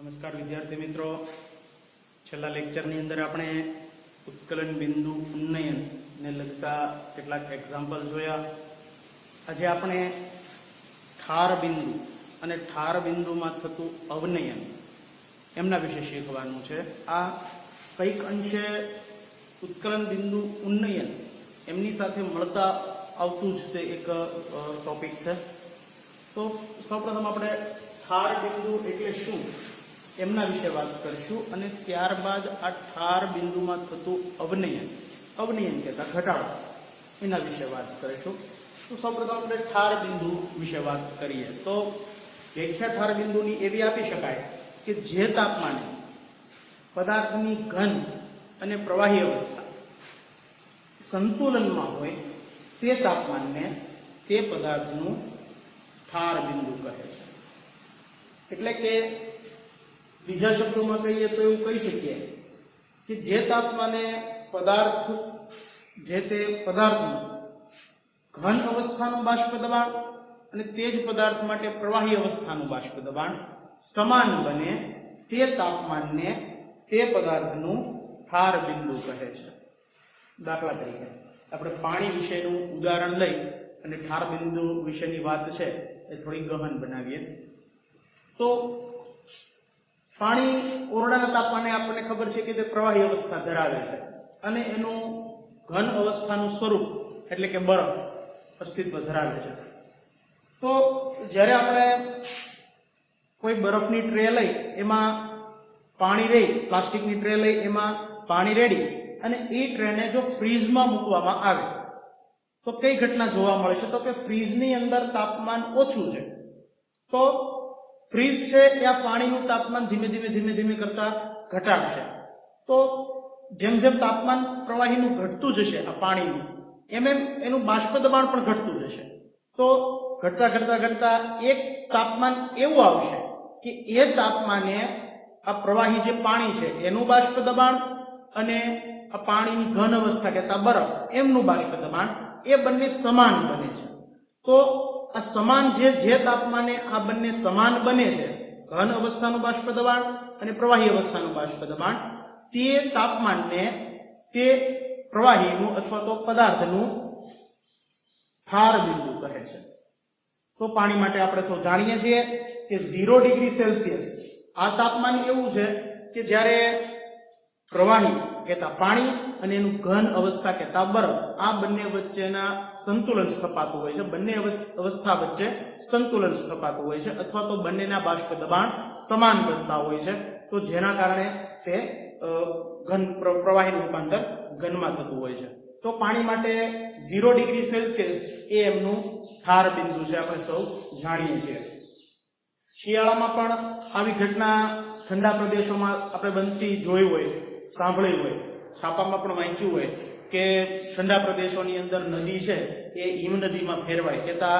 નમસ્કાર વિદ્યાર્થી મિત્રો, છેલ્લા લેક્ચરની અંદર આપણે ઉત્કલન બિંદુ ઉન્નયન ને લગતા કેટલાક એક્ઝામ્પલ જોયા. આજે આપણે ઠાર બિંદુ અને ઠાર બિંદુમાં થતું અવનયન એમના વિશે શીખવાનું છે. આ કંઈક અંશે ઉત્કલન બિંદુ ઉન્નયન એમની સાથે મળતા આવતું જ તે એક ટોપિક છે. તો સૌપ્રથમ આપણે ઠાર બિંદુ એટલે શું એમના વિશે વાત કરીશું અને ત્યારબાદ આ ઠાર બિંદુમાં થતું અવનયન કહેતા ઘટાડો એના વિશે વાત કરીશું. તો સૌપ્રથમ આપણે ઠાર બિંદુ વિશે વાત કરીએ તો વ્યાખ્યા ઠાર બિંદુની એવી આપી શકાય કે જે તાપમાને પદાર્થની ઘન અને પ્રવાહી અવસ્થા સંતુલનમાં હોય તે તાપમાનને તે પદાર્થનું ઠાર બિંદુ કહે છે. એટલે કે બીજા શબ્દોમાં કહીએ તો એવું કહી શકીએ કે જે તાપમાને પદાર્થ જે તે પદાર્થનું ઘન અવસ્થાનું બાષ્પ દબાણ અને તે જ પદાર્થ માટે પ્રવાહી અવસ્થાનું બાષ્પ દબાણ સમાન બને તે તાપમાનને તે પદાર્થનું ઠાર બિંદુ કહે છે. દાખલા તરીકે આપણે પાણી વિશેનું ઉદાહરણ લઈ અને ઠાર બિંદુ વિશેની વાત છે એ થોડી ગહન બનાવીએ. તો પાણી ઓરડાના તાપમાને આપણને ખબર છે કે તે પ્રવાહી અવસ્થા ધરાવે છે અને એનું ઘન અવસ્થાનું સ્વરૂપ એટલે કે બરફ અસ્તિત્વ ધરાવે છે. તો જ્યારે આપણે કોઈ બરફની ટ્રે લઈ એમાં પાણી રેડી, પ્લાસ્ટિકની ટ્રે લઈ એમાં પાણી રેડી અને એ ટ્રેને જો ફ્રીઝમાં મૂકવામાં આવે તો કઈ ઘટના જોવા મળે છે? તો કે ફ્રીઝની અંદર તાપમાન ઓછું છે. તો ફ્રીઝ છે એ આ પાણીનું તાપમાન ધીમે ધીમે કરતા ઘટાડશે. તો જેમ જેમ તાપમાન પ્રવાહીનું ઘટતું જશે આ પાણીનું એમ એનું બાષ્પ દબાણ પણ ઘટતું જશે. તો ઘટતા એક તાપમાન એવું આવશે કે એ તાપમાને આ પ્રવાહી જે પાણી છે એનું બાષ્પ દબાણ અને આ પાણીની ઘન અવસ્થા કહેતા બરફ એમનું બાષ્પ દબાણ એ બંને સમાન બને છે. તો આ સમાન જે તાપમાને આ બંને સમાન બને છે, ઘન અવસ્થાનું બાષ્પ દબાણ અને પ્રવાહી અવસ્થાનું બાષ્પ દબાણ, તે તાપમાનને તે પ્રવાહીનું અથવા તો પદાર્થનું ઠાર બિંદુ કહે છે. તો પાણી માટે આપણે સૌ જાણીએ છીએ કે 0 ડિગ્રી સેલ્સિયસ આ તાપમાન એવું છે કે જ્યારે પ્રવાહી કહેતા પાણી અને એનું ઘન અવસ્થા કહેતા બરફ આ બંને વચ્ચેના સંતુલન સ્થપાતું હોય છે, બંને અવસ્થા વચ્ચે સંતુલન સ્થપાતું હોય છે અથવા તો બંનેના બાષ્પ દબાણ સમાન બનતા હોય છે. તો જેના કારણે તે ઘન પ્રવાહીનું રૂપાંતર ઘનમાં થતું હોય છે. તો પાણી માટે 0 ડિગ્રી સેલ્સિયસ એ એમનું ઠાર બિંદુ છે, આપણે સૌ જાણીએ છીએ. શિયાળામાં પણ આવી ઘટના ઠંડા પ્રદેશોમાં આપણે બનતી જોઈ હોય, સાંભળી હોય, છાપામાં પણ વાંચ્યું હોય કે ઠંડા પ્રદેશોની અંદર નદી છે એ હિમ નદીમાં ફેરવાય, કહેતા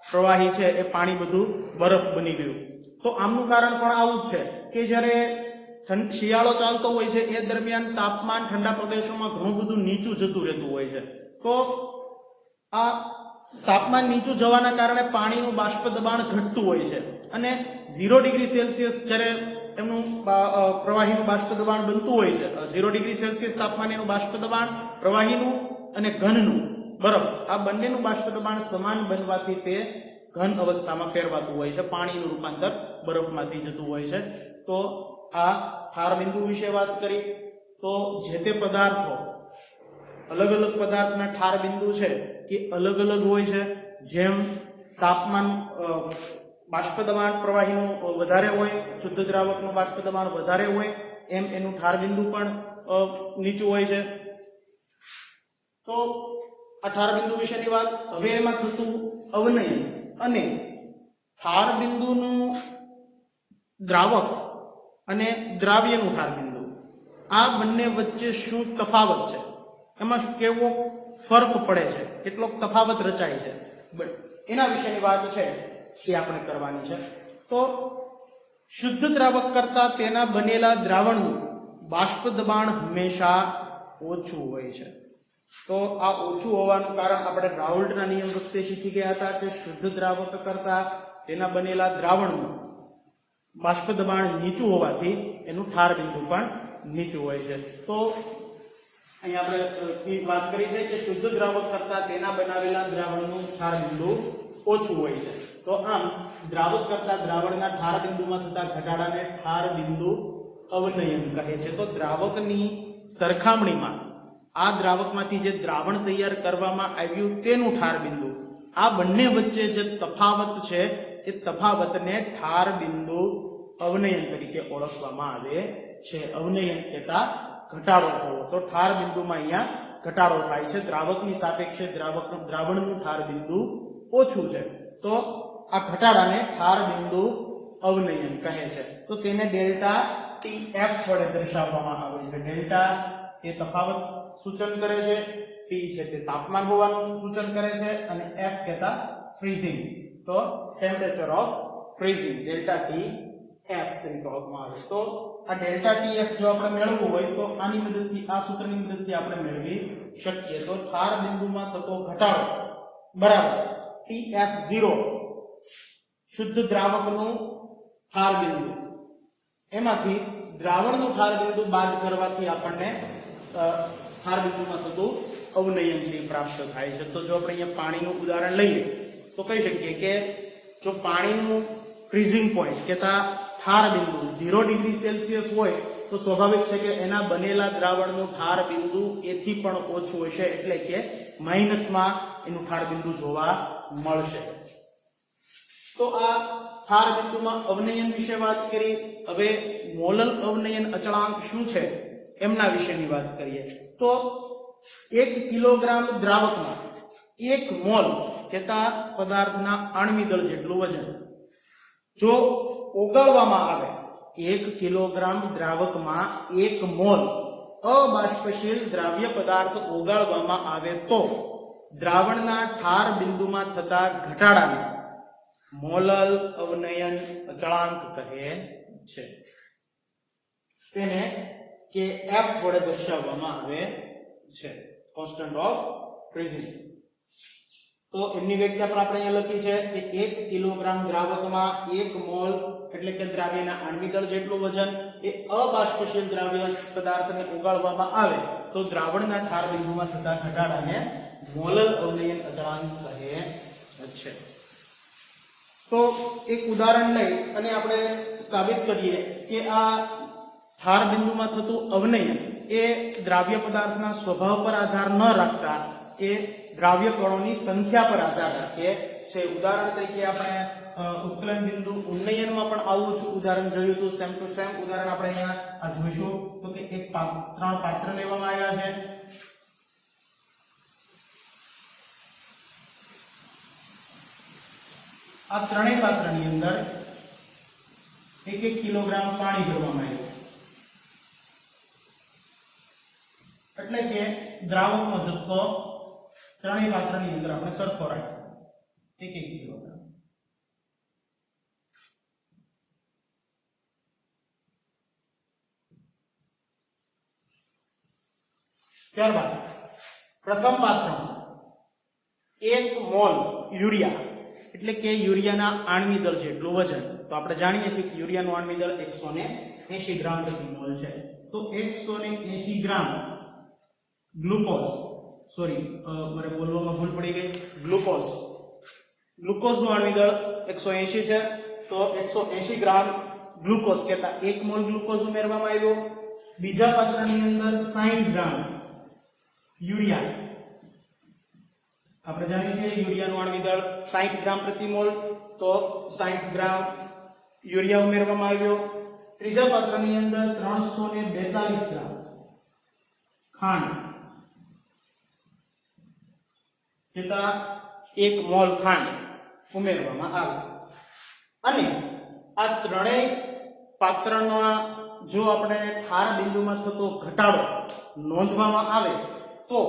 પ્રવાહી છે એ પાણી બધું બરફ બની ગયું. તો આમનું કારણ પણ આવું જ છે કે જ્યારે શિયાળો ચાલતો હોય છે એ દરમિયાન તાપમાન ઠંડા પ્રદેશોમાં ઘણું બધું નીચું જતું રહેતું હોય છે. તો આ તાપમાન નીચું જવાના કારણે પાણીનું બાષ્પ દબાણ ઘટતું હોય છે અને 0 ડિગ્રી સેલ્સિયસ જ્યારે એમનું પ્રવાહીનું બાષ્પ દબાણ બનતું હોય છે, 0 ડિગ્રી સેલ્સિયસ તાપમાનેનું બાષ્પ દબાણ પ્રવાહીનું અને ઘનનું બરફ આ બંનેનું બાષ્પ દબાણ સમાન બનવાથી તે ઘન અવસ્થામાં ફેરવાતું હોય છે, પાણીનું રૂપાંતર બરફમાંથી જતું હોય છે. તો આ ઠાર બિંદુ વિશે વાત કરી. તો જે તે પદાર્થો અલગ અલગ પદાર્થના ઠાર બિંદુ છે એ અલગ અલગ હોય છે. જેમ તાપમાન બાષ્પ દબાણ પ્રવાહીનું વધારે હોય, શુદ્ધ દ્રાવકનું બાષ્પ દબાણ વધારે હોય, એમ એનું ઠાર બિંદુ પણ નીચું હોય છે. તો આ ઠાર બિંદુ વિશેની વાત. હવે એમાં થતું અવનયન અને ઠાર બિંદુનું દ્રાવક અને દ્રાવ્યનું ઠાર બિંદુ આ બંને વચ્ચે શું તફાવત છે, એમાં કેવો ફરક પડે છે, કેટલો તફાવત રચાય છે, એના વિશેની વાત છે એ આપણે કરવાની છે. તો શુદ્ધ દ્રાવક કરતા તેના બનેલા દ્રાવણનું બાષ્પ દબાણ હંમેશા ઓછું હોય છે. તો આ ઓછું હોવાનું કારણ આપણે રાઉલ્ટના નિયમ વખતે શીખી ગયા હતા કે શુદ્ધ દ્રાવક કરતા તેના બનેલા દ્રાવણનું બાષ્પ દબાણ નીચું હોવાથી એનું ઠાર બિંદુ પણ નીચું હોય છે. તો અહીં આપણે વાત કરી છે કે શુદ્ધ દ્રાવક કરતા તેના બનાવેલા દ્રાવણનું ઠાર બિંદુ ઓછું હોય છે. તો આમ દ્રાવક કરતા દ્રાવણના ઠાર બિંદુમાં થતા ઘટાડાને ઠાર બિંદુ અવનયન કહે છે. તો દ્રાવકની સરખામણીમાં આ દ્રાવકમાંથી જે દ્રાવણ તૈયાર કરવામાં આવ્યું તેનું ઠાર બિંદુ, આ બંને વચ્ચે જે તફાવત છે એ તફાવતને ઠાર બિંદુ અવનયન તરીકે ઓળખવામાં આવે છે. અવનયન કહેતા ઘટાડો થવો. તો ઠાર બિંદુમાં અહીંયા ઘટાડો થાય છે. દ્રાવકની સાપેક્ષે દ્રાવણનું ઠાર બિંદુ ઓછું છે. તો આ ઘટાડાને ઠાર બિંદુ અવનયન કહે છે. તો તેને ડેલ્ટા TF વડે દર્શાવવામાં આવે છે. ડેલ્ટા એ તફાવત સૂચન કરે છે, T છે તે તાપમાન હોવાનું સૂચન કરે છે અને F કહેતા ફ્રીઝિંગ, તો temperature of freezing, delta TF તરીકે ઓળખવામાં આવે. તો આ ડેલ્ટા TF જો આપણે મેળવવું હોય તો આની મદદથી, આ સૂત્રની મદદથી આપણે મેળવી શકીએ. તો ઠાર બિંદુમાં થતો ઘટાડો બરાબર TF0 શુદ્ધ દ્રાવકનું ઠાર બિંદુ, એમાંથી દ્રાવણનું ઠાર બિંદુ બાદ કરવાથી આપણને ઠાર બિંદુમાં થતું અવનયન પ્રાપ્ત થાય છે. તો જો આપણે અહીંયા પાણીનું ઉદાહરણ લઈએ તો કહી શકીએ કે જો પાણીનું ફ્રીઝિંગ પોઈન્ટ કહેતા ઠાર બિંદુ 0 ડિગ્રી સેલ્સિયસ હોય તો સ્વાભાવિક છે કે એના બનેલા દ્રાવણનું ઠાર બિંદુ એથી પણ ઓછું હશે, એટલે કે માઇનસમાં એનું ઠાર બિંદુ જોવા મળશે. તો આ ઠાર બિંદુમાં અવનયન વિશે વાત કરી. હવે મોલલ અવનયન અચળાંક શું છે એમના વિશેની વાત કરીએ. તો 1 કિલોગ્રામ દ્રાવકમાં 1 મોલ કહેતા પદાર્થના આણ્વિક દળ જેટલું વજન જો ઓગાળવામાં આવે, 1 કિલોગ્રામ દ્રાવકમાં 1 મોલ અબાષ્પશીલ દ્રાવ્ય પદાર્થ ઓગાળવામાં આવે તો દ્રાવણના ઠાર બિંદુમાં થતા ઘટાડાને મોલલ અવનયન અચળાંક કહે છે. તેને KF વડે દર્શાવવામાં આવે છે, કોન્સ્ટન્ટ ઓફ ફ્રીઝિંગ. તો એમની વ્યાખ્યા પણ આપણે અહીંયા લખી છે કે 1 કિલોગ્રામ દ્રાવકમાં 1 મોલ એટલે કે દ્રાવ્યના આણ્વિક દળ જેટલું વજન એ અબાષ્પશીલ દ્રાવ્ય પદાર્થને ઓગાળવામાં આવે તો દ્રાવણના ઠાર બિંદુમાં થતા ઘટાડાને મોલલ અવનયન અચળાંક કહે છે. તો એક ઉદાહરણ લઈ અને આપણે સાબિત કરીએ કે આ ઠાર બિંદુમાં થતું અવનયન એ દ્રાવ્ય પદાર્થના સ્વભાવ પર આધાર ન રાખતા એ દ્રાવ્ય કણોની સંખ્યા પર આધાર રાખે છે. ઉદાહરણ તરીકે આપણે ઉત્કલન બિંદુ ઉન્નયનમાં પણ આવું જ ઉદાહરણ જોયું હતું. સેમ ટુ સેમ ઉદાહરણ આપણે અહીંયા આ જોઈશું. તો કે એક 3 પાત્ર લેવામાં આવ્યા છે. આ ત્રણેય પાત્રની અંદર 1 કિલોગ્રામ પાણી ભરવામાં આવ્યું, એટલે કે દ્રાવકનો જથ્થો ત્રણેય પાત્રની અંદર આપણે સરખો રાખ્યો, 1 કિલોગ્રામ. ત્યારબાદ પ્રથમ પાત્રમાં 1 મોલ યુરિયા એટલે કે યુરિયાના આણ્વિક દળ જેટલું વજન. તો આપણે જાણીએ છીએ કે યુરિયાનું આણ્વિક દળ 180 ગ્રામ પ્રતિ મોલ છે. તો 180 ગ્રામ ગ્લુકોઝ, સોરી મારે બોલવામાં ભૂલ પડી ગઈ, ગ્લુકોઝનું આણ્વિક દળ 180 છે. તો 180 ગ્રામ ગ્લુકોઝ કહેતા 1 મોલ ગ્લુકોઝ ઉમેરવામાં આવ્યો. બીજા પાત્રની અંદર 60 ગ્રામ યુરિયા, આપણે જાણીએ છીએ યુરિયાનું આણ્વિક દળ 60 ગ્રામ પ્રતિ મોલ, તો 60 ગ્રામ યુરિયા ઉમેરવામાં આવ્યો. ત્રીજા પાત્રની અંદર 342 ગ્રામ ખાંડ તથા 1 મોલ ખાંડ ઉમેરવામાં આવે. અને આ ત્રણેય પાત્રના જો આપણે ઠાર બિંદુમાં થતો ઘટાડો નોંધવામાં આવે તો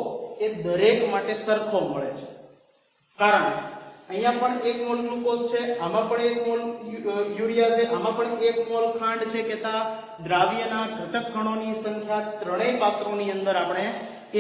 એ દરેક માટે સરખો મળે છે. કારણ અહીંયા પણ 1 મોલ ગ્લુકોઝ છે, આમાં પણ 1 મોલ યુરિયા છે, આમાં પણ 1 મોલ ખાંડ છે. કહેતા દ્રાવ્યના ઘટક કણોની સંખ્યા ત્રણેય પાત્રોની અંદર આપણે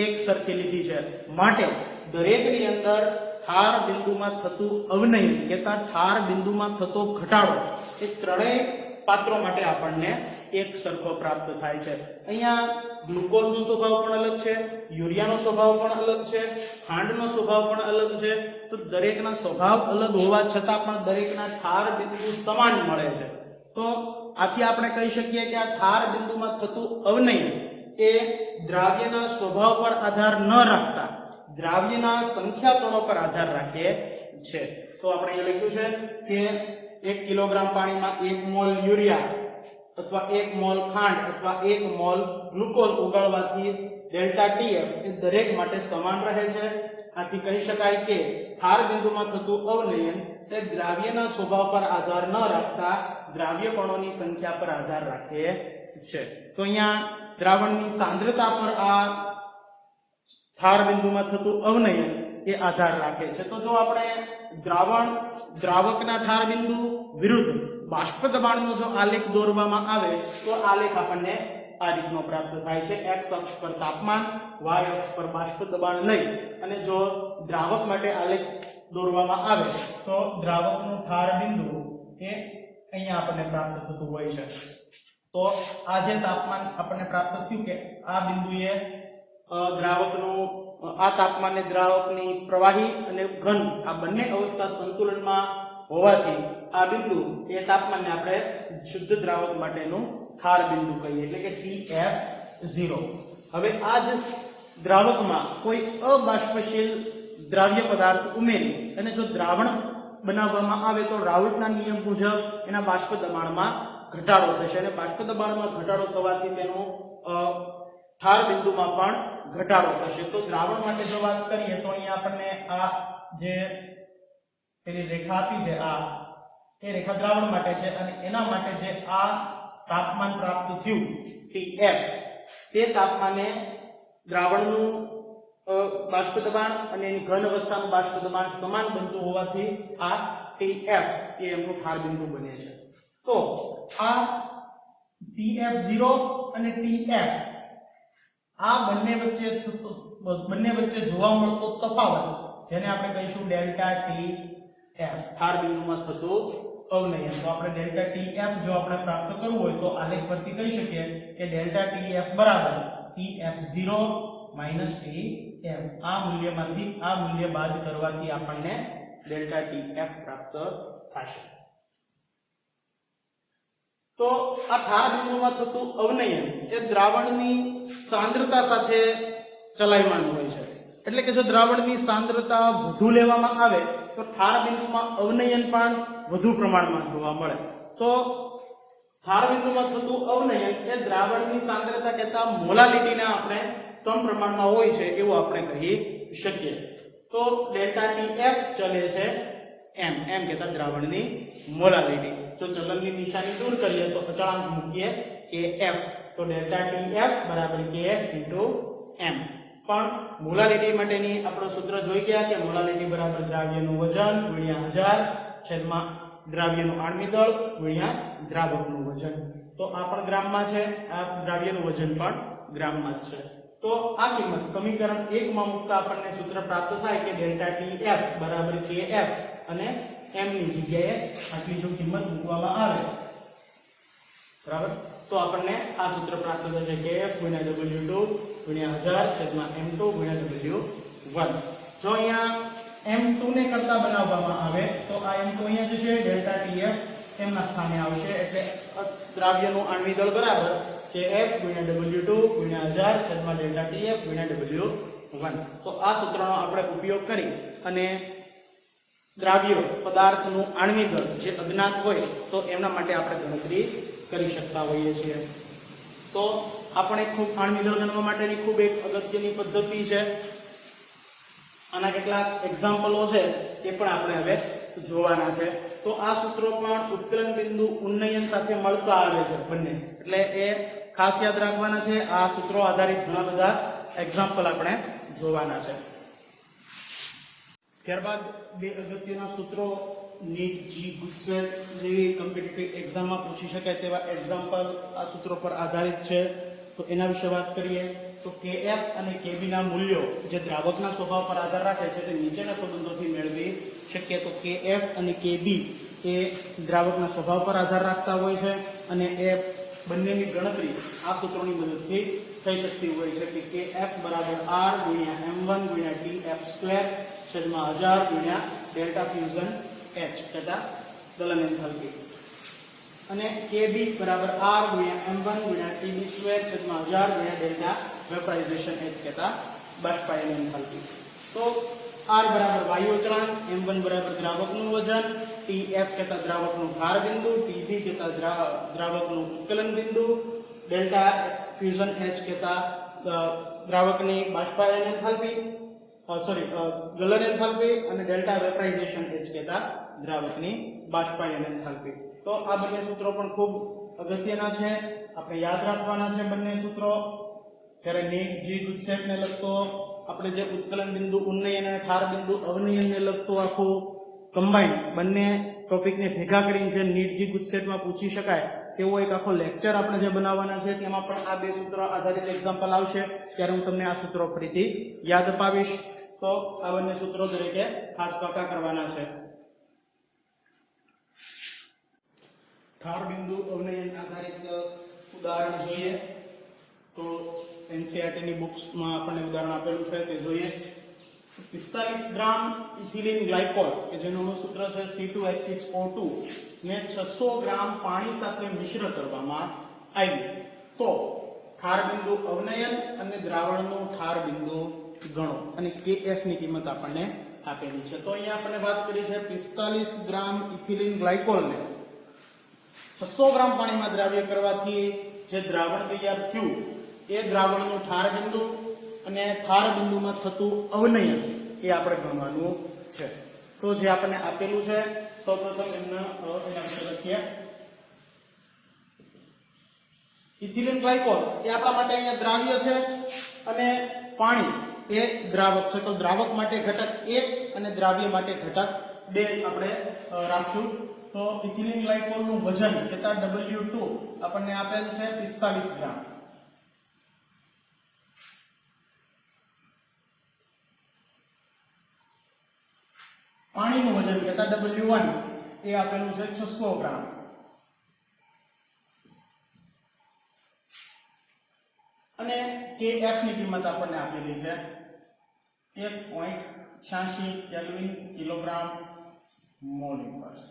એક સરખી લીધી છે. માટે દરેકની અંદર ઠાર બિંદુમાં થતું અવનયન કહેતા ઠાર બિંદુમાં થતો ઘટાડો એ ત્રણેય પાત્રો માટે આપણને એક સરખો પ્રાપ્ત થાય છે. અહીંયા ગ્લુકોઝનો સ્વભાવ પણ અલગ છે, યુરિયાનો સ્વભાવ પણ અલગ છે, ખાંડનો સ્વભાવ પણ અલગ છે. તો દરેકના સ્વભાવ અલગ હોવા છતાં પણ દરેકના ઠાર બિંદુ સમાન મળે છે. તો આથી આપણે કહી શકીએ કે આ ઠાર બિંદુમાં થતું અવનયન એ દ્રાવ્યના સ્વભાવ પર આધાર ન રાખતા દ્રાવ્યના સંખ્યા કણો પર આધાર રાખે છે. તો આપણે અહીં લખ્યું છે કે 1 કિલોગ્રામ પાણીમાં 1 મોલ યુરિયા અથવા 1 મોલ ખાંડ અથવા 1 મોલ ગ્લુકોઝ ઓગાળવાથી ડેલ્ટા TF એ દરેક માટે સમાન રહે છે. આથી કહી શકાય કે ઠાર બિંદુમાં થતું અવનયન એ દ્રાવ્યના સ્વભાવ પર આધાર ન રાખતા દ્રાવ્ય કણોની સંખ્યા પર આધાર રાખે છે. તો અહીંયા દ્રાવણની સાંદ્રતા પર આ ઠાર બિંદુમાં થતું અવનયન એ આધાર રાખે છે. તો જો આપણે દ્રાવકના ઠાર બિંદુ વિરુદ્ધ બાષ્પ દબાણનો જો આલેખ દોરવામાં આવે તો આલેખ આપણને આ રીતનો પ્રાપ્ત થાય છે. x અક્ષ પર તાપમાન, y અક્ષ પર બાષ્પ દબાણ લઈ અને જો દ્રાવક માટે આલેખ દોરવામાં આવે તો દ્રાવકનું ઠાર બિંદુ એ અહીંયા આપણને પ્રાપ્ત થતું હોય છે. તો આ જે તાપમાન આપણને પ્રાપ્ત થયું કે આ બિંદુએ દ્રાવકનું આ તાપમાને દ્રાવકની પ્રવાહી અને ઘન આ બંને અવસ્થા સંતુલનમાં હોવાથી આ બિંદુ એ તાપમાનને આપણે શુદ્ધ દ્રાવક માટેનું ઠાર બિંદુ કહીએ એટલે કે TF0. હવે આ જ દ્રાવકમાં કોઈ અબાષ્પશીલ દ્રાવ્ય પદાર્થ ઉમેરી અને જો દ્રાવણ બનાવવામાં આવે તો રાઉલ્ટના નિયમ મુજબ એના બાષ્પ દબાણમાં ઘટાડો થશે અને બાષ્પ દબાણમાં ઘટાડો થવાથી તેનો ઠાર બિંદુમાં પણ ઘટાડો થશે. તો દ્રાવણ માટે જો વાત કરીએ તો અહીંયા આપણને આ જે પેલી રેખા આપી છે આ એ રેખા દ્રાવણ માટે છે અને એના માટે જે આ તાપમાન પ્રાપ્ત થયું TF તે તાપમાને દ્રાવણનું બાષ્પ દબાણ અને એની ઘન અવસ્થાનું બાષ્પ દબાણ સમાન બનતું હોવાથી આ TF એ એમનું ઠાર બિંદુ બને છે. તો આ TF0 અને TF આ બંને વચ્ચે જોવા મળતો તફાવત જેને આપણે કહીશું ડેલ્ટા TF ઠાર બિંદુમાં થતું અવનયન. તો આપણે ડેલ્ટા TF જો આપણે પ્રાપ્ત કરવું હોય તો આલેખ પરથી કહી શકીએ કે ડેલ્ટા TF બરાબર TF0 TF. આ મૂલ્યમાંથી આ મૂલ્ય બાદ કરવાથી આપણને ડેલ્ટા TF પ્રાપ્ત થશે. તો આ ઠાર બિંદુમાં થતું અવનયન એ દ્રાવણની સાંદ્રતા સાથે ચલાયમાન હોય છે. એટલે કે જો દ્રાવણની સાંદ્રતા વધુ લેવામાં આવે તો ઠાર બિંદુમાં અવનયન પણ વધુ પ્રમાણમાં જોવા મળે. તો ઠાર બિંદુમાં થતું અવનયન એ દ્રાવણની સાંદ્રતા કરતા મોલાલિટીને આપણે સમપ્રમાણમાં હોય છે એવું આપણે કહી શકીએ. તો ડેલ્ટા TF ચલે છે m કહેતા દ્રાવણની મોલાલિટી. જો ચલનની નિશાની દૂર કરીએ તો અચળાંક મૂકીએ kf તો ડેલ્ટા TF બરાબર kf m. પણ મોલાલિટી માટેની આપણો સૂત્ર જોઈ ગયા કે મોલાલિટી બરાબર દ્રાવ્યનું વજન ગુણ્યા 1000 છેદમાં દ્રાવ્યનું આણ્વિક દળ ગુણ્યા દ્રાવકનું વજન. તો આ પણ ગ્રામમાં છે, આ દ્રાવ્યનું વજન પણ ગ્રામમાં જ છે. તો આ કિંમત સમીકરણ 1 માં મૂકતા આપણને સૂત્ર પ્રાપ્ત થાય કે ડેલ્ટા TF બરાબર kf અને m ની જગ્યાએ આટલી જો કિંમત મૂકવામાં આવે બરાબર તો આપણને આ સૂત્ર પ્રાપ્ત થશે kf ગુણ્યા W2 ગુણ્યા 1000 છેદમાં m2 ગુણ્યા W1. જો અહીંયા m2 ને કરતા બનાવવામાં આવે તો આ m2 અહીંયા જશે ડેલ્ટા TF m ના સ્થાને આવશે એટલે દ્રાવ્યનું આણ્વિક દળ બરાબર kf ગુણ્યા W2 ગુણ્યા 1000 છેદમાં ડેલ્ટા TF ગુણ્યા W1. તો આ સૂત્રનો આપણે ઉપયોગ કરી અને દ્રાવ્ય પદાર્થનું આણ્વિક દળ જે અજ્ઞાત હોય તો એમના માટે આપણે ગણતરી કરી શકતા હોઈએ છીએ. તો આપણે ખૂબ આણ્વિક દળ ગણવા માટેની ખૂબ એક અગત્યની પદ્ધતિ છે. આના કેટલાક એક્ઝામ્પલો છે એ પણ આપણે હવે જોવાના છે. તો આ સૂત્રો પણ ઉત્કલન બિંદુ ઉન્નયન સાથે મળતા આવે છે બંને, એટલે એ ખાસ યાદ રાખવાના છે. આ સૂત્રો આધારિત ઘણા બધા એક્ઝામ્પલ આપણે જોવાના છે. ત્યારબાદ બે અગત્યના સૂત્રો નીટ જી ગુજસેટ જેવી કોમ્પિટિટિવ એક્ઝામમાં પૂછી શકાય તેવા એક્ઝામ્પલ આ સૂત્રો પર આધારિત છે. તો એના વિશે વાત કરીએ તો kf અને kb ના મૂલ્યો જે દ્રાવકના સ્વભાવ પર આધાર રાખે છે તે નીચેના સંબંધોથી મેળવી શકીએ. તો kf અને kb એ દ્રાવકના સ્વભાવ પર આધાર રાખતા હોય છે અને એ બંનેની ગણતરી આ સૂત્રોની મદદથી થઈ શકતી હોય છે કે Kf બરાબર R ગુણ્યા m1 ગુણ્યા Tf સ્ક્વેર છેદમાં 1000 ગુણ્યા ડેલ્ટા ફ્યુઝન H કહેતા ગલન એન્થાલ્પી અને Kb બરાબર R ગુણ્યા m1 ગુણ્યા Tb સ્ક્વેર છેદમાં 1000 ગુણ્યા ડેલ્ટા વેપરાઇઝેશન H કહેતા બાષ્પાયન એન્થાલ્પી. તો R બરાબર વાયુ અચળાંક, m1 બરાબર દ્રાવકનું વજન, Tf કહેતા દ્રાવકનું ભાર બિંદુ, Tb કહેતા દ્રાવકનું ઉત્કલન બિંદુ, ડેલ્ટા ફ્યુઝન H કહેતા દ્રાવકની બાષ્પાયન એન્થાલ્પી ગલન એન્થાલ્પી અને ડેલ્ટા વેપરાઇઝેશન H કહેતા દ્રાવકની બાષ્પાયન એન્થાલ્પી. તો આ બંને સૂત્રો પણ ખૂબ અગત્યના છે, આપણે યાદ રાખવાના છે બંને સૂત્રો. જ્યારે નીટ જી ગુજસેટને લગતો આપણે જે ઉત્કલન બિંદુ ઉન્નયન અને ઠાર બિંદુ અવનયનને લગતું આખું કમ્બાઈન બંને ટોપિકને ભેગા કરીને જે નીટ જી ગુજસેટમાં પૂછી શકાય તેવો એક આખો લેક્ચર આપણે જે બનાવવાના છે તેમાં પણ આ બે સૂત્રો આધારિત એક્ઝામ્પલ આવશે. ત્યારે હું તમને આ સૂત્રો ફરીથી યાદ અપાવીશ. તો આ બંને સૂત્રો દરેકે ખાસ પાકા કરવાના છે. ઠાર બિંદુ અવનયન આધારિત ઉદાહરણ જોઈએ તો એનસીઈઆરટી ની બુક્સમાં આપણને ઉદાહરણ આપેલું છે તે જોઈએ. 45 ગ્રામ ઇથિલિન ગ્લાયકોલ કે જેનું સૂત્ર છે C2H6O2 ને 600 ગ્રામ પાણી સાથે મિશ્ર કરવામાં આવ્યું. તો ઠાર બિંદુ અવનયન અને દ્રાવણનું ઠાર બિંદુ ગણો અને Kf ની કિંમત આપણને આપેલી છે. તો અહીંયા આપણને વાત કરી છે 45 ગ્રામ ઇથિલિન ગ્લાયકોલને 600 ગ્રામ પાણીમાં દ્રાવ્ય કરવાથી જે દ્રાવણ તૈયાર થયું એ દ્રાવણનું ઠાર બિંદુ અને ઠાર બિંદુમાં થતું અવનયન એ આપણે ગણવાનું છે. તો જે આપણને આપેલું છે સૌપ્રથમ એના વિશે લખીએ. ઇથિલિન ગ્લાયકોલ એ આપણા માટે અહીંયા દ્રાવ્ય છે અને પાણી એ દ્રાવક છે. તો દ્રાવક માટે ઘટક 1 અને દ્રાવ્ય માટે ઘટક 2 આપણે રાખશું. તો ઇથિલિન ગ્લાયકોલનું વજન કહેતા W2 આપણને આપેલ છે 45 ગ્રામ. પાણીનું વજન કહેતા W1 એ આપેલું છે 600 ગ્રામ. અને Kf ની કિંમત આપણને આપેલી છે 1.86 કેલ્વિન કિલોગ્રામ મોલ ઇન્વર્સ.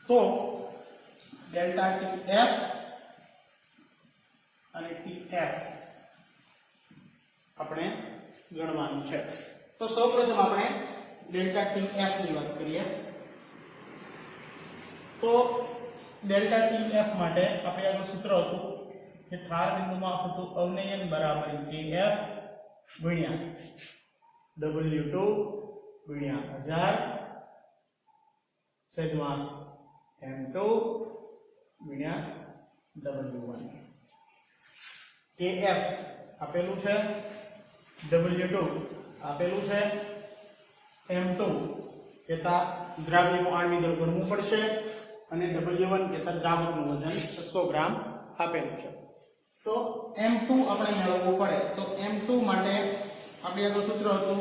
તો ડેલ્ટા Tf અને Tf આપણે ગણવાનું છે. તો સૌપ્રથમ આપણે ડેલ્ટા Tf ની વાત કરીએ. તો ડેલ્ટા Tf માટે આપણે આગળ સૂત્ર હતું કે ઠાર બિંદુમાં થતું અવનયન બરાબર Kf ગુણ્યા W2 ગુણ્યા 1000 છેદમાં m2 ગુણ્યા W1. Kf આપેલું છે, W2 આપેલું છે, m2 કહેતા દ્રાવ્યનું આણ્વિક દળ ગણવું પડશે અને W1 કહેતા દ્રાવકનું વજન 600 ગ્રામ આપેલું છે. તો m2 આપણે મેળવવું પડે. તો m2 માટે આપણે આગળ સૂત્ર હતું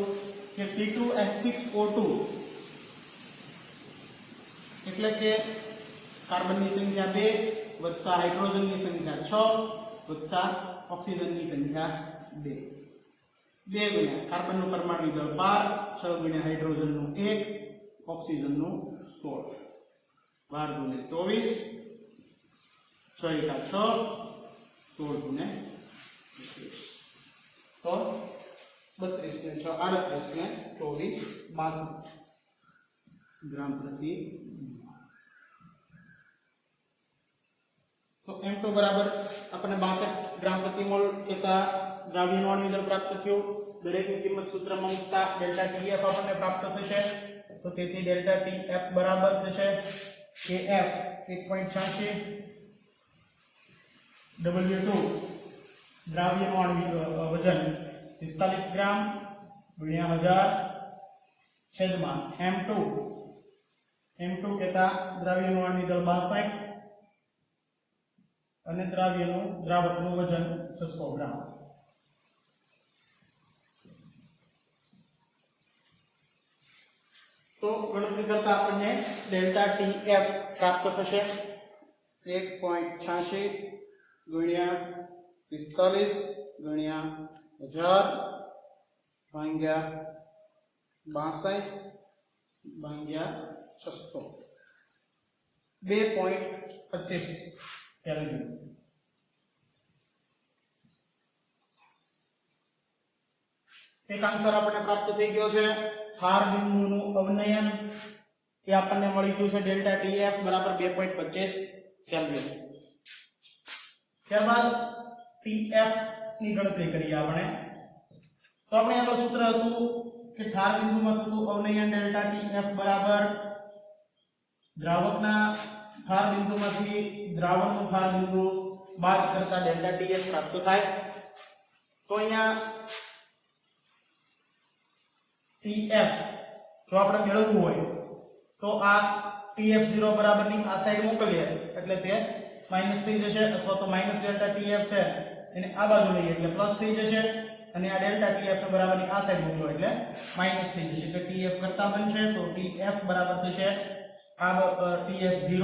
કે C2H6O2 એટલે કે કાર્બનની સંખ્યા 2 વત્તા હાઇડ્રોજનની સંખ્યા 6 વત્તા ઓક્સિજનની સંખ્યા 2 ગુણ્યા કાર્બનનું પરમાણુ દળ 12 6 ગુણ્યા હાઇડ્રોજનનું 1 ઓક્સિજનનું 16 12 ગુણ્યા 24 6 એકા 6 16 ગુણ્યા 21. તો 32 ને 6 38 ને 24 62 ગ્રામ પ્રતિ. તો m2 બરાબર આપણને 62 ગ્રામ પ્રતિ મોલ કહેતા દ્રાવ્યનું આણ્વિક દળ પ્રાપ્ત થયું. દરેકની કિંમત સૂત્રમાં મૂકતા ડેલ્ટા Tf આપણને પ્રાપ્ત થશે. તો તેથી ડેલ્ટા Tf બરાબર થશે Kf 1.86 W2 દ્રાવ્યનું આણ્વિક વજન 45 ગ્રામ ગુણ્યા 1000 છેદમાં m2 કહેતા દ્રાવ્યનું આણ્વિક દળ 62 અને દ્રાવકનું વજન 600 ગ્રામ. તો ગણતરી કરતા આપણને ડેલ્ટા ટીએફ પ્રાપ્ત થશે 1.86 ગુણ્યા 45 ગુણ્યા 1000 ભાગ્યા 62 ભાગ્યા 600 2.25 કેલ્વિન. એક આન્સર આપણને પ્રાપ્ત થઈ ગયો છે. ઠાર બિંદુનું અવનયન એ આપણને મળી ગયું છે ડેલ્ટા ટીએફ બરાબર 2.25 કેલ્વિન. ત્યારબાદ ટીએફ ની ગણતરી કરીએ આપણે. તો આપણે આપણું સૂત્ર હતું કે ઠાર બિંદુમાં થતું અવનયન ડેલ્ટા ટીએફ બરાબર દ્રાવકના ઠાર બિંદુમાંથી દ્રાવણનું ઠાર બિંદુ બાદ કરતા ડેલ્ટા ટીએફ પ્રાપ્ત થાય. તો અહીંયા ટીએફ જો આપણે મેળવવું હોય તો આ TF0 બરાબરની આ સાઈડ મોકલીએ એટલે તે માઈનસ થઈ જશે, અથવા તો માઈનસ ડેલ્ટા TF છે એને આ બાજુ લઈએ એટલે પ્લસ થઈ જશે, અને આ ડેલ્ટા TF બરાબરની આ સાઈડ મોકલો એટલે માઈનસ થઈ જશે. એટલે TF કરતા બનશે તો TF બરાબર થશે આ TF0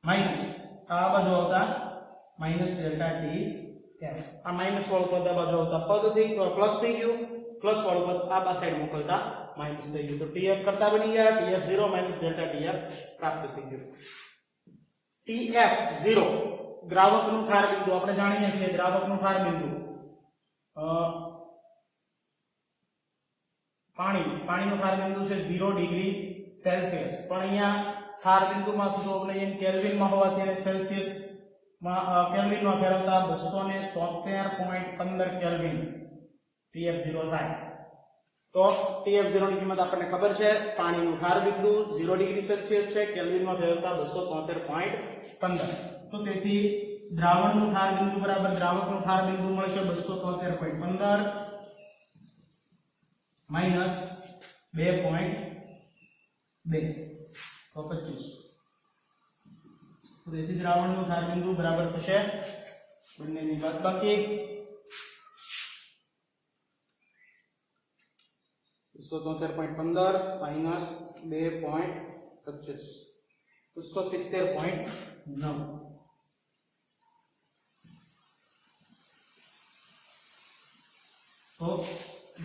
માઈનસ આ બાજુ આવતા માઈનસ ડેલ્ટા TF. આ માઈનસ વાળું પદ આ બાજુ આવતા પદ થઈ પ્લસ થઈ ગયું, પ્લસ વાળું પદ આ સાઈડ મોકલતા માઈનસ થઈ ગયું. તો TF કરતા બની ગયા TF0 માઈનસ ડેલ્ટા TF પ્રાપ્ત થઈ ગયું. TF0 દ્રાવકનું ઠાર બિંદુ આપણે જાણીએ છીએ. દ્રાવકનું ઠાર બિંદુ પાણીનું ઠાર બિંદુ છે 0 ડિગ્રી સેલ્સિયસ, પણ અહીંયા ઠાર બિંદુમાં થતું અવનયન કેલ્વિનમાં હોવાથી એને સેલ્સિયસ માં કેલ્વિનમાં ફેરવતા 273.15 કેલ્વિન TF0 થાય. તો TF0 ની કિંમત આપણને ખબર છે. પાણીનું ઠાર બિંદુ 0 ડિગ્રી સેલ્સિયસ છે, કેલ્વિનમાં ફેરવતા 273.15. તો તેથી દ્રાવણનું ઠાર બિંદુ બરાબર દ્રાવકનું ઠાર બિંદુ મળશે 273.15 માઈનસ 2.2 તો 25. તો તેથી દ્રાવણનું ઠાર બિંદુ બરાબર થશે બંનેની બાદબાકી 273.15 માઈનસ 2.25 270.9. તો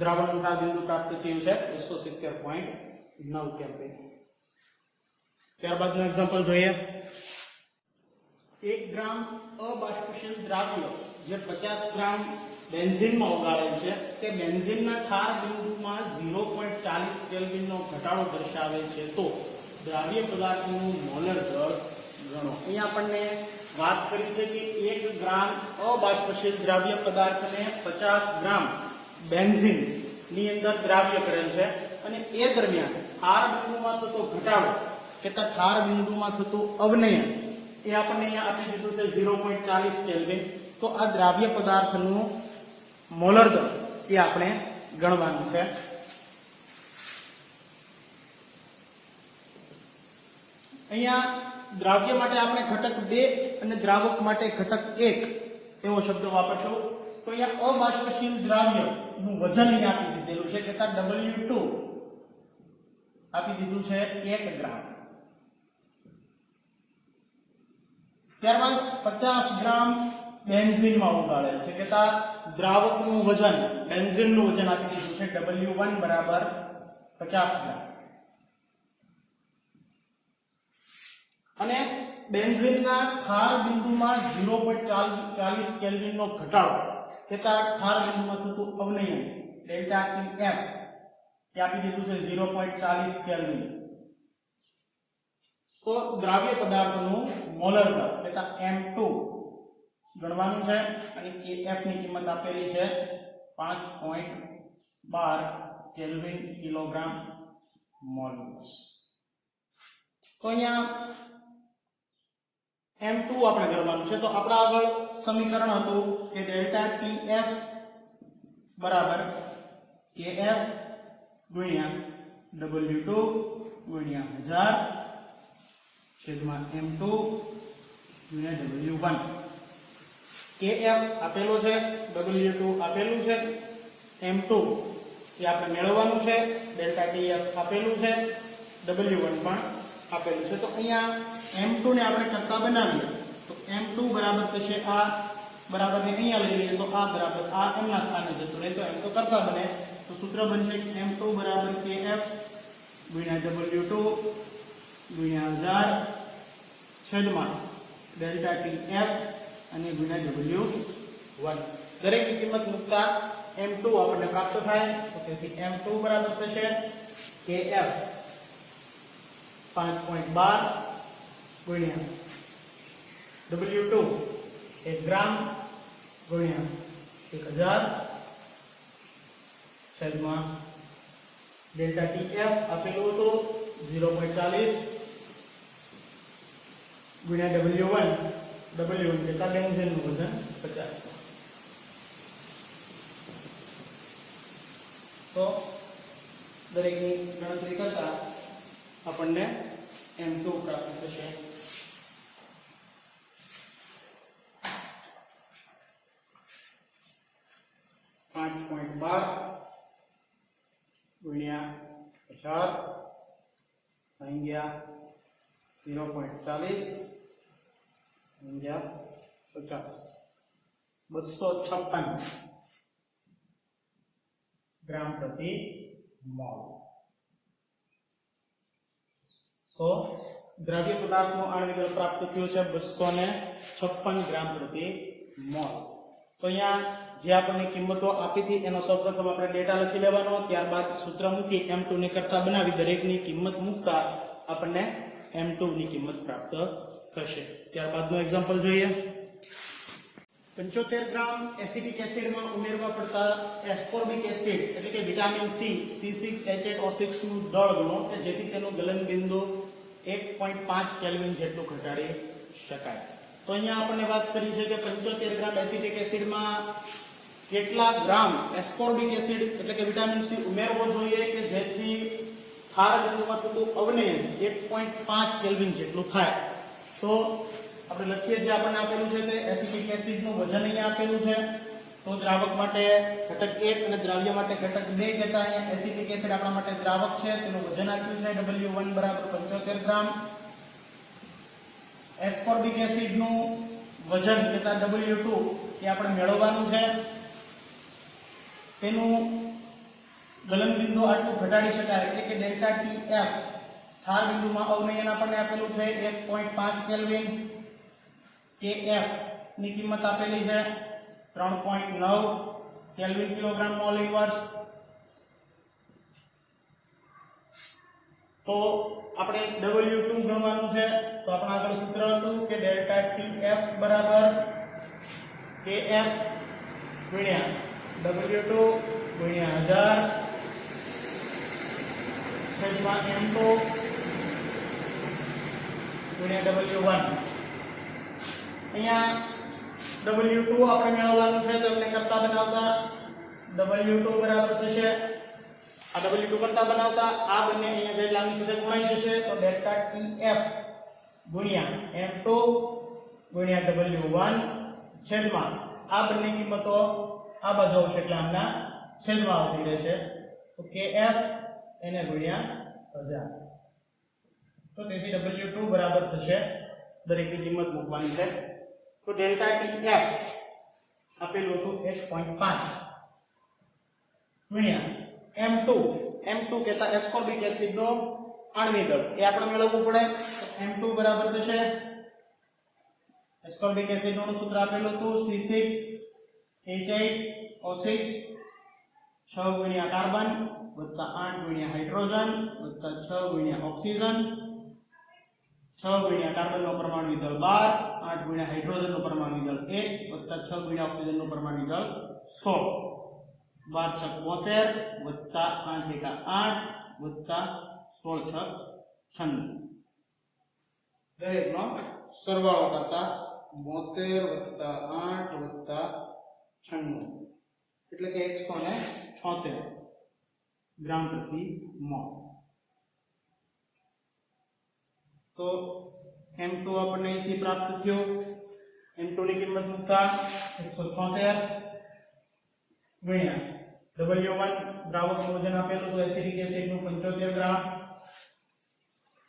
દ્રાવણનું ઠાર બિંદુ પ્રાપ્ત થયું છે 270.9 કેલ્વિન. ત્યારબાદનું એક્ઝામ્પલ જોઈએ. 1 ગ્રામ અબાષ્પશીલ દ્રાવ્ય જે 50 ગ્રામ બેન્ઝીનમાં ઓગાળેલ છે તે બેન્ઝીનના ઠાર બિંદુમાં 0.40 કેલ્વિનનો ઘટાડો દર્શાવે છે. તો દ્રાવ્ય પદાર્થનું મોલર દળ ગણો. અહીંયા આપણને વાત કરી છે કે 1 ગ્રામ અબાષ્પશીલ દ્રાવ્ય પદાર્થને 50 ગ્રામ બેન્ઝીન ની અંદર દ્રાવ્ય કરેલ છે, અને એ દરમિયાન ઠાર બિંદુમાં થતો ઘટાડો કે ઠાર બિંદુમાં થતું અવનયન એ આપણને અહીંયા આપી દીધું છે 0.40 કેલ્વિન. તો આ દ્રાવ્ય પદાર્થનું મોલર દળ એ આપણે ગણવાનું છે. અહીંયા દ્રાવ્ય માટે આપણે ઘટક 2 અને દ્રાવક માટે ઘટક 1 એવો શબ્દ વાપરશું. તો અહીંયા અબાષ્પશીલ દ્રાવ્ય નું વજન અહીંયા આપી દીધેલું છે કે W2 આપી દીધું છે 1 ગ્રામ. ત્યારબાદ 50 ગ્રામ બેન્ઝીનમાં ઓગાળેલ છે કે દ્રાવકનું વજન બેન્ઝીનનું વજન આપી દીધું છે W1 બરાબર 50 ગ્રામ, અને બેન્ઝીનના ઠાર બિંદુમાં 0.40 કેલ્વિનનો ઘટાડો કે ઠાર બિંદુમાં થતું અવનયન ડેલ્ટા TF એ આપી દીધું છે 0.40 કેલ્વિન. તો દ્રાવ્ય પદાર્થનું મોલર દળ કે M2 ગણવાનું છે, અને KF ની કિંમત આપેલી છે 5.12 કેલ્વિન કિલોગ્રામ મોલ્સ. તો અહીંયા M2 આપણે ગણવાનું છે. તો આપણા આગળ સમીકરણ હતું કે ડેલ્ટા TF બરાબર KF ગુણ્યા W2 ગુણ્યા 1000 છેદમાં M2 ગુણ્યા W1. KF આપેલો છે, W2 આપેલું છે, M2 એ આપણે મેળવવાનું છે. ડેલ્ટા ટીએફ આપેલું છે, W1 પણ આપેલું છે. તો અહીંયા M2 ને આપણે કરતા બનાવીએ તો M2 બરાબર થશે આ બરાબર ને અહીંયા લઈ લઈએ તો આ બરાબર આ એમના સ્થાને જતું રહે તો M તો કરતા બને તો સૂત્ર બનશે M2 બરાબર KF ગુણ્યા W2 ગુણ્યા 1000 છેદમાં ડેલ્ટા TF અને ગુણ્યા W1. દરેકની કિંમત મૂકતા M2 આપણને પ્રાપ્ત થાય તો તેથી M2 બરાબર થશે KF 5.12 ગુણ્યા W2 1 ગ્રામ ગુણ્યા 1000 છેદમાં ડેલ્ટા TF આપેલું હતું 0.40 ગુણ્યા W1 જેટલા બેન્ઝીનનું વજન 50. તો દરેકની ગણતરી કરતા આપણને M2 પ્રાપ્ત થશે. ગુણ્યા 1000 ભાગ્યા 0.40 ભાગ્યા 50 256 ગ્રામ પ્રતિ મોલ. તો દ્રવ્ય પદાર્થનું આણ્વિક દળ પ્રાપ્ત થયું છે 256 ગ્રામ પ્રતિ મોલ. તો અહીંયા જે આપણને કિંમતો આપી હતી એનો સૌપ્રથમ આપણે ડેટા લખી લેવાનો, ત્યારબાદ સૂત્ર મૂકી M2 ને કરતા બનાવી દરેકની કિંમત મૂકતા આપણને M2 ની કિંમત પ્રાપ્ત થશે. ત્યારબાદનું એક્ઝામ્પલ જોઈએ. 75 ગ્રામ એસિટિક એસિડમાં ઉમેરવા પડતા એસ્કોર્બિક એસિડ એટલે કે વિટામિન C C6H8O6 નું દળ ગણો કે જેથી તેનું ગલનબિંદુ 1.5 કેલ્વિન જેટલું ઘટાડી શકાય. તો અહીંયા આપણને વાત કરી છે કે 75 ગ્રામ એસિટિક એસિડમાં કેટલા ગ્રામ એસ્કોર્બિક એસિડ એટલે કે વિટામિન C ઉમેરવો જોઈએ કે જેથી ઠાર બિંદુમાં થતું અવનયન 1.5 કેલ્વિન જેટલું થાય. તો આપણે લખીએ જે આપણને આપેલું છે તે એસિટિક એસિડનું વજન અહીંયા આપેલું છે. તો દ્રાવક માટે ઘટક 1 અને દ્રાવ્ય માટે ઘટક 2 કહેતા અહીંયા એસિટિક એસિડ આપણા માટે દ્રાવક છે તેનું વજન આપ્યું છે W1 બરાબર 75 ગ્રામ. એસ્કોર્બિક એસિડનું વજન કહેતા W2 એ આપણે મેળવવાનું છે. તેનું ગલનબિંદુ આટલું ઘટાડી શકાય એટલે કે ડેલ્ટા TF ઠાર બિંદુમાં અવનયન આપણને આપેલું છે 1.5 કેલ્વિન. KF ની કિંમત આપેલી છે 3.9 કેલ્વિન કિલોગ્રામ મોલ ઇન્વર્સ. તો આપણે W2 ગણવાનું છે તો આપણે આગળ સૂત્ર હતું કે ડેલ્ટા TF બરાબર KF ગુણ્યા W2 ગુણ્યા 1000 છેદમાં M2 ગુણ્યા W1. અહીંયા W2 આપણે મેળવવાનું છે તો એમને કરતા બનાવતા W2 બરાબર થશે આ W2 કરતા બનાવતા આ બંને અહીંયા જે લાંબી સાથે ગુણાઈ જશે તો ડેલ્ટા TF ગુણ્યા M2 ગુણ્યા W1 છેદમાં આ બંને કિંમતો આ બાજુ આવશે એટલે આમના છેદમાં આવતી રહેશે તો KF એને ગુણ્યા 1000. તો તેથી W2 બરાબર થશે દરેકની કિંમત મૂકવાની છે. તો ડેલ્ટા TF આપેલું હતું 1.5 ગુણ્યા M2 કહેતા એસ્કોર્બિક એસિડનો આણ્વિક દળ એ આપણે મેળવવું પડે. તો M2 બરાબર થશે એસ્કોર્બિક એસિડનું સૂત્ર આપેલું હતું C6H8O6 6 ગુણ્યા કાર્બન વત્તા 8 ગુણ્યા હાઇડ્રોજન વત્તા 6 ગુણ્યા ઓક્સિજન 6 ગુણ્યા કાર્બનનો પરમાણુ દળ 12 8 ગુણ્યા હાઇડ્રોજનનો પરમાણુ દળ 1 વત્તા 6 ગુણ્યા ઓક્સિજનનો પરમાણુ દળ 16 12 6 72 વત્તા 8 એકા 8 વત્તા 16 6 96 દરેકનો સરવાળો કરતા 72 વત્તા 8 વત્તા 96 એટલે કે 176 ગ્રામ પ્રતિ મોલ. તો M2 આપણને અહીંથી પ્રાપ્ત થયો. M2 ની કિંમત મૂકતા 176 ગુણ્યા W1 દ્રાવકનું વજન આપેલું તો એસિડિક એસિડનું 75 ગ્રામ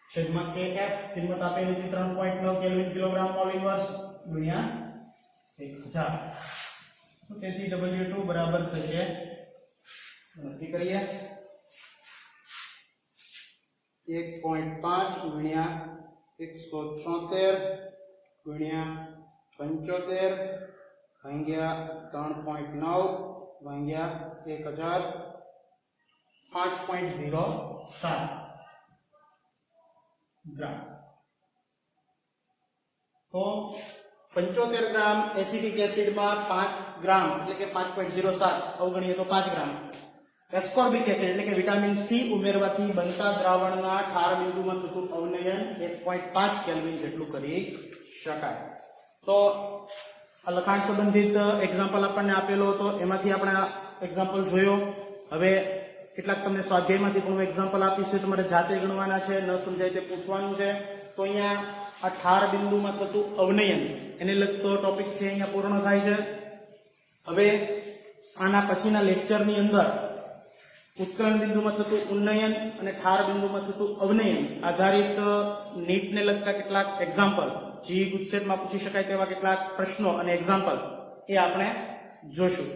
છેદમાં KF કિંમત આપેલી છે 3.9 કેલ્વિન કિલોગ્રામ મોલ ઇન્વર્સ ગુણ્યા 1000. તો તેથી W2 બરાબર થશે નક્કી કરીએ 1.5 ગુણ્યા 176 ગુણ્યા 75 ભાગ્યા 3.9 ભાગ્યા 1000 5.07 ગ્રામ. તો 75 ગ્રામ એસિડિક એસિડમાં 5 ગ્રામ એટલે કે 5.07 અવગણીએ તો 5 ગ્રામ એસ્કોર્બિક એસિડ એટલે કે વિટામિન સી ઉમેરવાથી બનતા દ્રાવણના ઠાર બિંદુમાં થતું અવનયન 1.5 કેલ્વિન જેટલું કરી શકાય. તો આ લખાણ સંબંધિત એક્ઝામ્પલ આપણને આપેલો હતો, એમાંથી આપણે આ એક્ઝામ્પલ જોયો. હવે કેટલાક તમને સ્વાધ્યાયમાંથી પણ એક્ઝામ્પલ આપીશ છે, તમારે જાતે ગણવાના છે, ન સમજાય તે પૂછવાનું છે. તો અહીંયા આ ઠાર બિંદુમાં થતું અવનયન એને લગતો ટોપિક છે અહીંયા પૂર્ણ થાય છે. હવે આના પછીના લેક્ચરની અંદર ઉત્કલન બિંદુમાં થતું ઉન્નયન અને ઠાર બિંદુમાં થતું અવનયન આધારિત નીટને લગતા કેટલાક એક્ઝામ્પલ, જી ગુજસેટમાં પૂછી શકાય તેવા કેટલાક પ્રશ્નો અને એક્ઝામ્પલ એ આપણે જોશું.